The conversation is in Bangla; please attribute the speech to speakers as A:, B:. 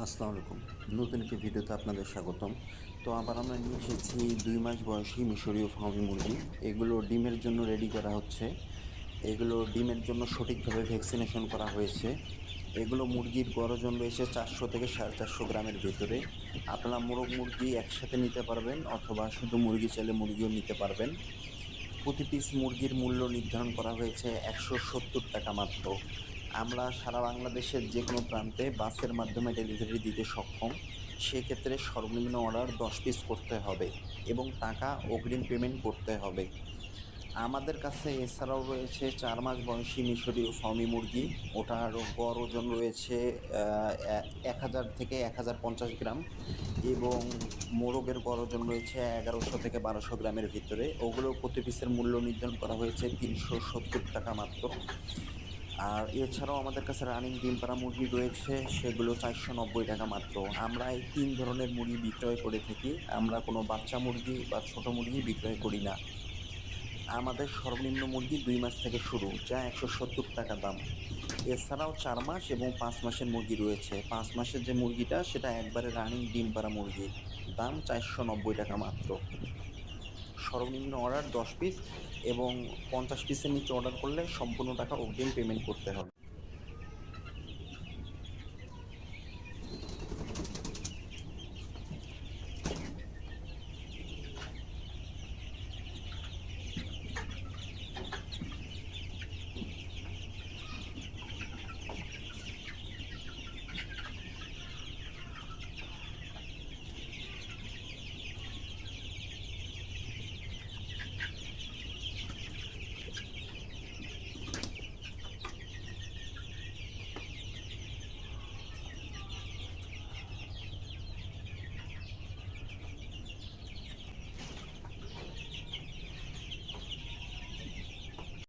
A: আসসালামু আলাইকুম। নতুন একটি ভিডিওতে আপনাদের স্বাগতম। তো আবার আমরা নিয়ে এসেছি ২ মাস বয়সী মিশরীয় ফার্মি মুরগি। এগুলো ডিমের জন্য রেডি করা হচ্ছে। এগুলো ডিমের জন্য সঠিকভাবে ভ্যাকসিনেশন করা হয়েছে। এগুলো মুরগির গড় ওজন রয়েছে ৪০০ থেকে ৪৫০ গ্রামের ভেতরে। আপনারা মোরগ মুরগি একসাথে নিতে পারবেন অথবা শুধু মুরগি চাইলে মুরগিও নিতে পারবেন। প্রতি পিস মুরগির মূল্য নির্ধারণ করা হয়েছে ৳১৭০ মাত্র। আমরা সারা বাংলাদেশের যে কোনো প্রান্তে বাসের মাধ্যমে ডেলিভারি দিতে সক্ষম। সেক্ষেত্রে সর্বনিম্ন অর্ডার ১০ পিস করতে হবে এবং টাকা অগ্রিম পেমেন্ট করতে হবে। আমাদের কাছে এছাড়াও রয়েছে ৪ মাস বয়সী মিশরীয় ফার্মি মুরগি। ওটার গড় ওজন রয়েছে ১,০০০ থেকে ১,০৫০ গ্রাম এবং মোরগের গড় ওজন রয়েছে ১১০০ থেকে ১২০০ গ্রামের ভিতরে। ওগুলোর প্রতি পিসের মূল্য নির্ধারণ করা হয়েছে ৳৩৭০ মাত্র। আর এছাড়াও আমাদের কাছে রানিং ডিম পাড়া মুরগি রয়েছে, সেগুলো ৳৪৯০ মাত্র। আমরা এই ৩ ধরনের মুরগি বিক্রয় করে থাকি। আমরা কোনো বাচ্চা মুরগি বা ছোট মুরগি বিক্রয় করি না। আমাদের সর্বনিম্ন মুরগি ২ মাস থেকে শুরু, যা ৳১৭০ দাম। এছাড়াও ৪ মাস এবং ৫ মাসের মুরগি রয়েছে। ৫ মাসের যে মুরগিটা সেটা একবারে রানিং ডিম পাড়া মুরগি। দাম ৳৪৯০ মাত্র। সর্বনিম্ন অর্ডার ১০ পিস এবং ৫০ পিসের নিচে অর্ডার করলে সম্পূর্ণ টাকা অগ্রিম পেমেন্ট করতে হবে।